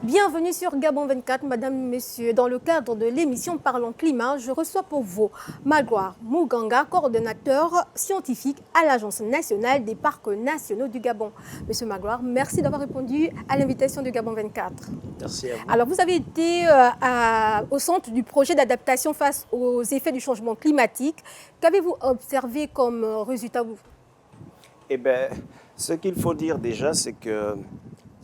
Bienvenue sur Gabon 24, Madame, Messieurs. Dans le cadre de l'émission Parlons Climat, je reçois pour vous Magloire Muganga, coordonnateur scientifique à l'Agence nationale des parcs nationaux du Gabon. Monsieur Magloire, merci d'avoir répondu à l'invitation de Gabon 24. Merci à vous. Alors, vous avez été au centre du projet d'adaptation face aux effets du changement climatique. Qu'avez-vous observé comme résultat? Eh bien, ce qu'il faut dire déjà, c'est que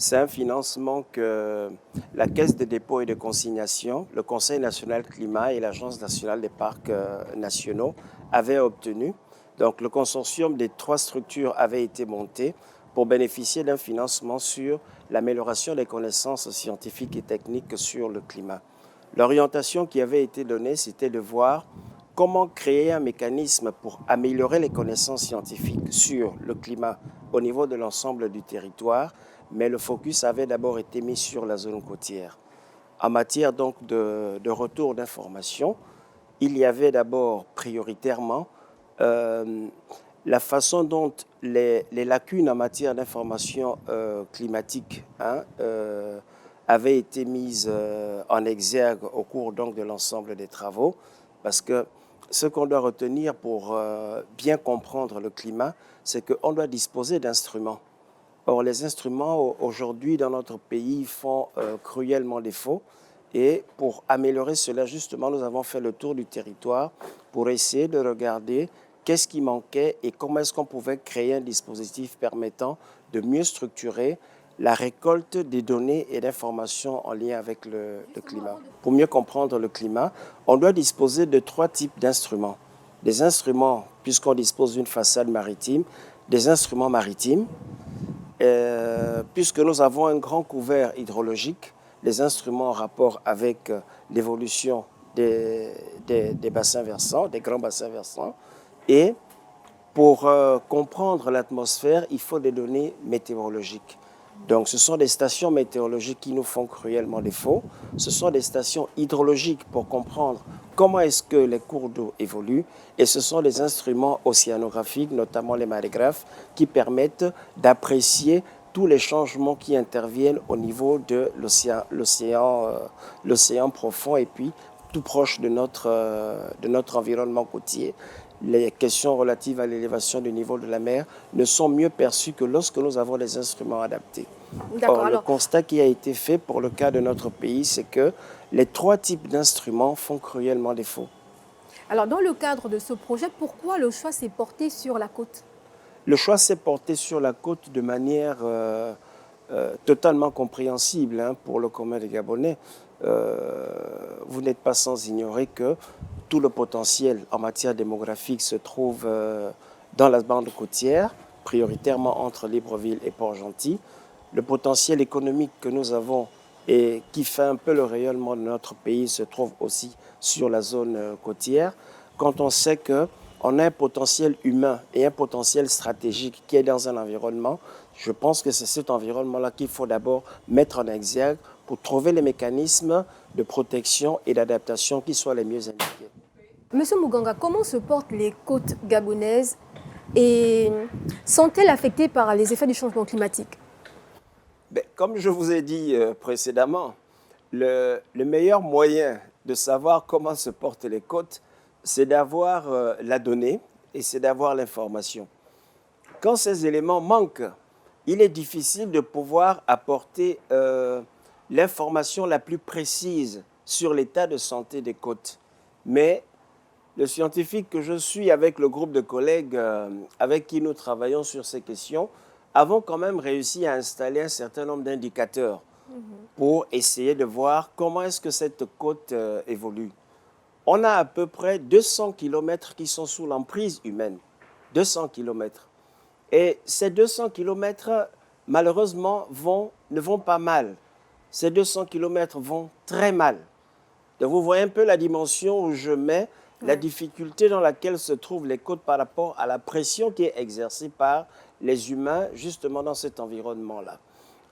c'est un financement que la Caisse de dépôt et de consignation, le Conseil national climat et l'Agence nationale des parcs nationaux avaient obtenu. Donc, le consortium des trois structures avait été monté pour bénéficier d'un financement sur l'amélioration des connaissances scientifiques et techniques sur le climat. L'orientation qui avait été donnée, c'était de voir comment créer un mécanisme pour améliorer les connaissances scientifiques sur le climat au niveau de l'ensemble du territoire, mais le focus avait d'abord été mis sur la zone côtière. En matière donc de retour d'information, il y avait d'abord prioritairement la façon dont les lacunes en matière d'information climatique avaient été mises en exergue au cours donc de l'ensemble des travaux, parce que ce qu'on doit retenir pour bien comprendre le climat, c'est qu'on doit disposer d'instruments. Or, les instruments aujourd'hui dans notre pays font cruellement défaut. Et pour améliorer cela, justement, nous avons fait le tour du territoire pour essayer de regarder qu'est-ce qui manquait et comment est-ce qu'on pouvait créer un dispositif permettant de mieux structurer la récolte des données et d'informations en lien avec le climat. Pour mieux comprendre le climat, on doit disposer de trois types d'instruments. Des instruments, puisqu'on dispose d'une façade maritime, des instruments maritimes, puisque nous avons un grand couvert hydrologique, les instruments en rapport avec l'évolution des bassins versants, des grands bassins versants. Et pour comprendre l'atmosphère, il faut des données météorologiques. Donc ce sont des stations météorologiques qui nous font cruellement défaut. Ce sont des stations hydrologiques pour comprendre comment est-ce que les cours d'eau évoluent. Et ce sont des instruments océanographiques, notamment les marégraphes, qui permettent d'apprécier tous les changements qui interviennent au niveau de l'océan profond et puis tout proche de notre environnement côtier. Les questions relatives à l'élévation du niveau de la mer ne sont mieux perçues que lorsque nous avons des instruments adaptés. Or, le constat qui a été fait pour le cas de notre pays, c'est que les trois types d'instruments font cruellement défaut. Alors, dans le cadre de ce projet, pourquoi le choix s'est porté sur la côte? Le choix s'est porté sur la côte de manière totalement compréhensible pour le commun des Gabonais. Vous n'êtes pas sans ignorer que tout le potentiel en matière démographique se trouve dans la bande côtière, prioritairement entre Libreville et Port-Gentil. Le potentiel économique que nous avons et qui fait un peu le rayonnement de notre pays se trouve aussi sur la zone côtière. Quand on sait qu'on a un potentiel humain et un potentiel stratégique qui est dans un environnement, je pense que c'est cet environnement-là qu'il faut d'abord mettre en exergue pour trouver les mécanismes de protection et d'adaptation qui soient les mieux indiqués. Monsieur Muganga, comment se portent les côtes gabonaises et sont-elles affectées par les effets du changement climatique? Comme je vous ai dit précédemment, le meilleur moyen de savoir comment se portent les côtes, c'est d'avoir la donnée et c'est d'avoir l'information. Quand ces éléments manquent, il est difficile de pouvoir apporter l'information la plus précise sur l'état de santé des côtes. Mais le scientifique que je suis avec le groupe de collègues avec qui nous travaillons sur ces questions, avons quand même réussi à installer un certain nombre d'indicateurs pour essayer de voir comment est-ce que cette côte évolue. On a à peu près 200 km qui sont sous l'emprise humaine. 200 km. Et ces 200 km, malheureusement, ne vont pas mal. Ces 200 km vont très mal. Donc vous voyez un peu la dimension où je mets la difficulté dans laquelle se trouvent les côtes par rapport à la pression qui est exercée par les humains justement dans cet environnement-là.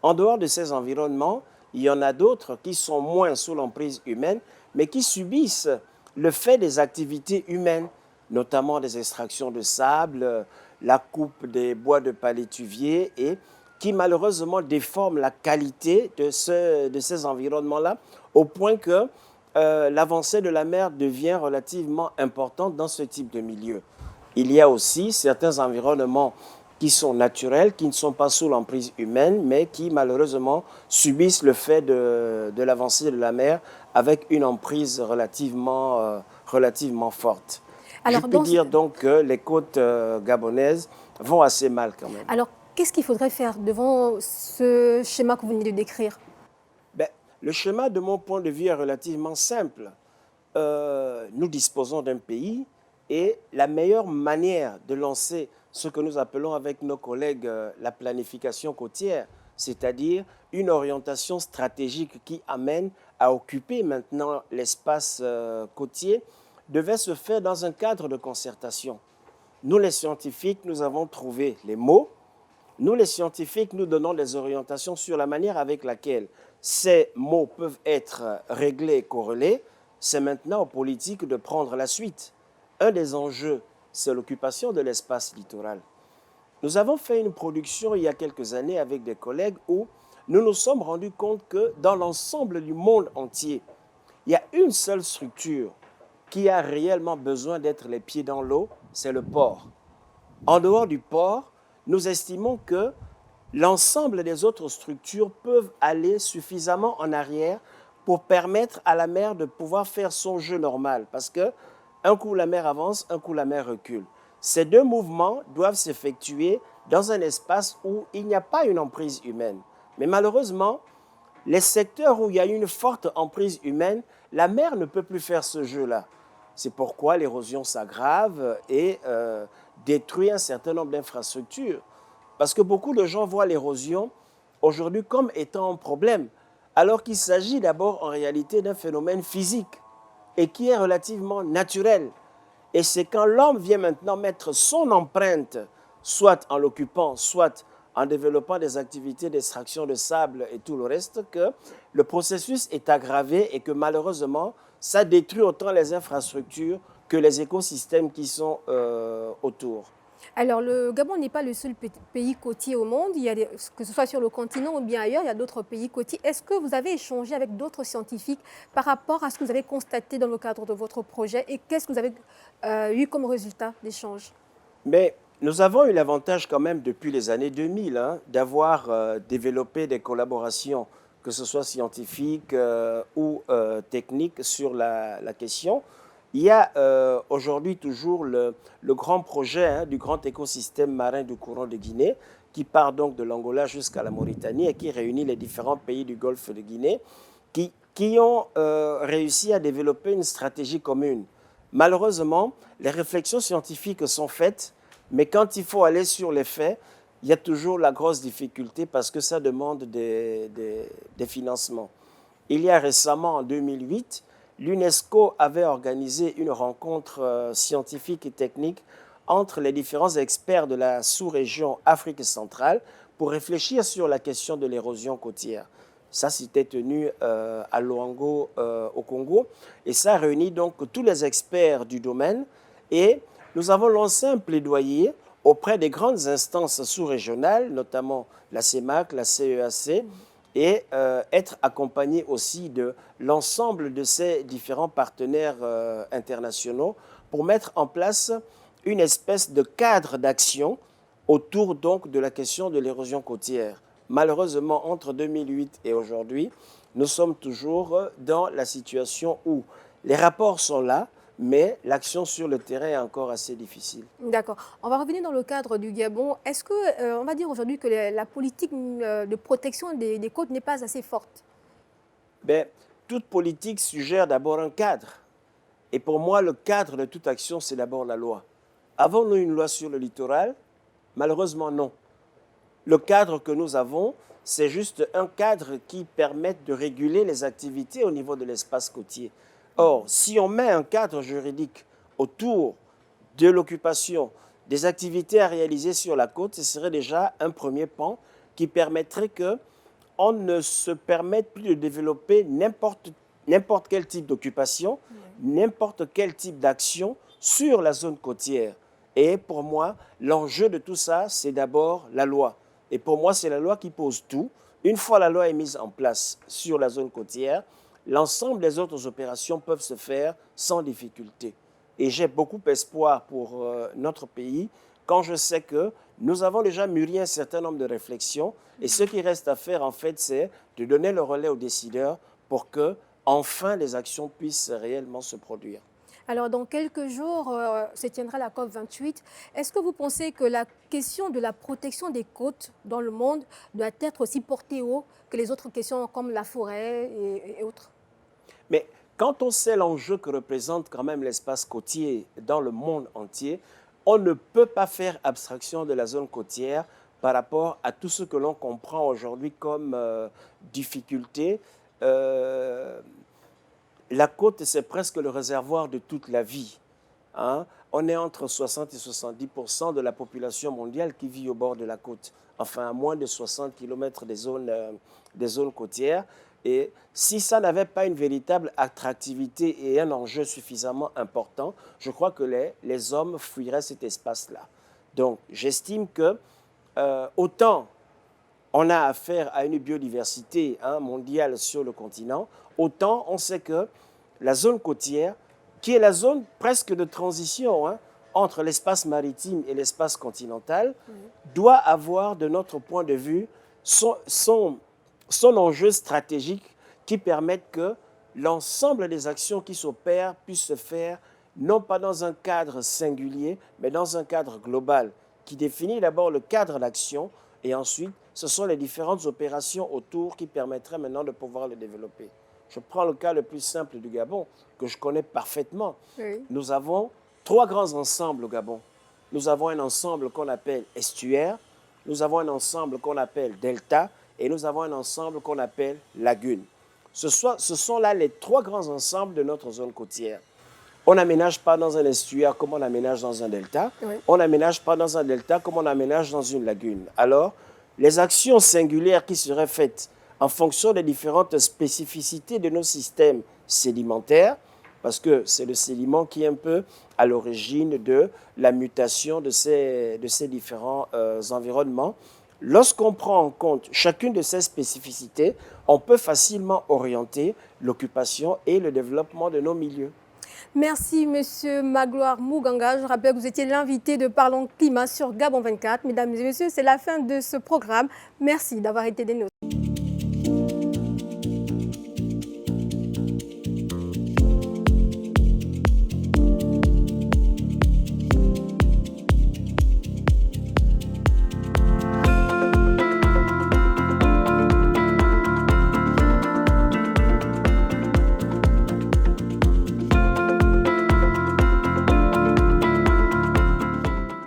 En dehors de ces environnements, il y en a d'autres qui sont moins sous l'emprise humaine, mais qui subissent le fait des activités humaines, notamment des extractions de sable, la coupe des bois de palétuvier et qui malheureusement déforment la qualité de ces environnements-là au point que l'avancée de la mer devient relativement importante dans ce type de milieu. Il y a aussi certains environnements qui sont naturels, qui ne sont pas sous l'emprise humaine, mais qui malheureusement subissent le fait de l'avancée de la mer avec une emprise relativement forte. Alors, je peux dire donc que les côtes gabonaises vont assez mal quand même. Alors, qu'est-ce qu'il faudrait faire devant ce schéma que vous venez de décrire? Le schéma, de mon point de vue, est relativement simple. Nous disposons d'un pays et la meilleure manière de lancer ce que nous appelons avec nos collègues la planification côtière, c'est-à-dire une orientation stratégique qui amène à occuper maintenant l'espace côtier, devait se faire dans un cadre de concertation. Nous, les scientifiques, nous avons trouvé les mots. Nous, les scientifiques, nous donnons des orientations sur la manière avec laquelle ces mots peuvent être réglés et corrélés. C'est maintenant aux politiques de prendre la suite. Un des enjeux, c'est l'occupation de l'espace littoral. Nous avons fait une production il y a quelques années avec des collègues où nous nous sommes rendus compte que dans l'ensemble du monde entier, il y a une seule structure qui a réellement besoin d'être les pieds dans l'eau, c'est le port. En dehors du port, nous estimons que l'ensemble des autres structures peuvent aller suffisamment en arrière pour permettre à la mer de pouvoir faire son jeu normal. Parce que un coup la mer avance, un coup la mer recule. Ces deux mouvements doivent s'effectuer dans un espace où il n'y a pas une emprise humaine. Mais malheureusement, les secteurs où il y a une forte emprise humaine, la mer ne peut plus faire ce jeu-là. C'est pourquoi l'érosion s'aggrave et détruit un certain nombre d'infrastructures. Parce que beaucoup de gens voient l'érosion aujourd'hui comme étant un problème, alors qu'il s'agit d'abord en réalité d'un phénomène physique et qui est relativement naturel. Et c'est quand l'homme vient maintenant mettre son empreinte, soit en l'occupant, soit en développant des activités d'extraction de sable et tout le reste, que le processus est aggravé et que malheureusement, ça détruit autant les infrastructures que les écosystèmes qui sont autour. Alors, le Gabon n'est pas le seul pays côtier au monde. Il y a que ce soit sur le continent ou bien ailleurs, il y a d'autres pays côtiers. Est-ce que vous avez échangé avec d'autres scientifiques par rapport à ce que vous avez constaté dans le cadre de votre projet et qu'est-ce que vous avez eu comme résultat d'échange? Mais nous avons eu l'avantage quand même depuis les années 2000 d'avoir développé des collaborations, que ce soit scientifiques ou techniques sur la question. Il y a aujourd'hui toujours le grand projet du grand écosystème marin du courant de Guinée qui part donc de l'Angola jusqu'à la Mauritanie et qui réunit les différents pays du golfe de Guinée qui ont réussi à développer une stratégie commune. Malheureusement, les réflexions scientifiques sont faites, mais quand il faut aller sur les faits, il y a toujours la grosse difficulté parce que ça demande des financements. Il y a récemment, en 2008, l'UNESCO avait organisé une rencontre scientifique et technique entre les différents experts de la sous-région Afrique centrale pour réfléchir sur la question de l'érosion côtière. Ça s'était tenu à Luango, au Congo, et ça réunit donc tous les experts du domaine. Et nous avons lancé un plaidoyer auprès des grandes instances sous-régionales, notamment la CEMAC, la CEAC, et être accompagné aussi de l'ensemble de ces différents partenaires internationaux pour mettre en place une espèce de cadre d'action autour donc de la question de l'érosion côtière. Malheureusement, entre 2008 et aujourd'hui, nous sommes toujours dans la situation où les rapports sont là, mais l'action sur le terrain est encore assez difficile. D'accord. On va revenir dans le cadre du Gabon. Est-ce que, on va dire aujourd'hui que la politique de protection des côtes n'est pas assez forte? Toute politique suggère d'abord un cadre. Et pour moi, le cadre de toute action, c'est d'abord la loi. Avons-nous une loi sur le littoral? Malheureusement, non. Le cadre que nous avons, c'est juste un cadre qui permet de réguler les activités au niveau de l'espace côtier. Or, si on met un cadre juridique autour de l'occupation des activités à réaliser sur la côte, ce serait déjà un premier pan qui permettrait qu'on ne se permette plus de développer n'importe quel type d'occupation, n'importe quel type d'action sur la zone côtière. Et pour moi, l'enjeu de tout ça, c'est d'abord la loi. Et pour moi, c'est la loi qui pose tout. Une fois la loi est mise en place sur la zone côtière, l'ensemble des autres opérations peuvent se faire sans difficulté. Et j'ai beaucoup d'espoir pour notre pays quand je sais que nous avons déjà mûri un certain nombre de réflexions. Et ce qui reste à faire, en fait, c'est de donner le relais aux décideurs pour que, enfin, les actions puissent réellement se produire. Alors, dans quelques jours, se tiendra la COP28. Est-ce que vous pensez que la question de la protection des côtes dans le monde doit être aussi portée haut que les autres questions comme la forêt et autres? Mais quand on sait l'enjeu que représente quand même l'espace côtier dans le monde entier, on ne peut pas faire abstraction de la zone côtière par rapport à tout ce que l'on comprend aujourd'hui comme difficulté. La côte, c'est presque le réservoir de toute la vie. Hein? On est entre 60 et 70% de la population mondiale qui vit au bord de la côte, enfin à moins de 60 km des zones côtières. Et si ça n'avait pas une véritable attractivité et un enjeu suffisamment important, je crois que les hommes fuiraient cet espace-là. Donc j'estime que autant on a affaire à une biodiversité mondiale sur le continent, autant on sait que la zone côtière, qui est la zone presque de transition entre l'espace maritime et l'espace continental, doit avoir, de notre point de vue, son enjeu stratégique qui permette que l'ensemble des actions qui s'opèrent puissent se faire non pas dans un cadre singulier, mais dans un cadre global qui définit d'abord le cadre d'action et ensuite ce sont les différentes opérations autour qui permettraient maintenant de pouvoir le développer. Je prends le cas le plus simple du Gabon, que je connais parfaitement. Oui. Nous avons 3 grands ensembles au Gabon. Nous avons un ensemble qu'on appelle estuaire, nous avons un ensemble qu'on appelle delta et nous avons un ensemble qu'on appelle lagune. Ce sont là les 3 grands ensembles de notre zone côtière. On n'aménage pas dans un estuaire comme on aménage dans un delta. Oui. On n'aménage pas dans un delta comme on aménage dans une lagune. Alors, les actions singulières qui seraient faites en fonction des différentes spécificités de nos systèmes sédimentaires, parce que c'est le sédiment qui est un peu à l'origine de la mutation de ces différents environnements. Lorsqu'on prend en compte chacune de ces spécificités, on peut facilement orienter l'occupation et le développement de nos milieux. Merci, Monsieur Magloire Muganga. Je rappelle que vous étiez l'invité de Parlons Climat sur Gabon 24. Mesdames et messieurs, c'est la fin de ce programme. Merci d'avoir été des nôtres.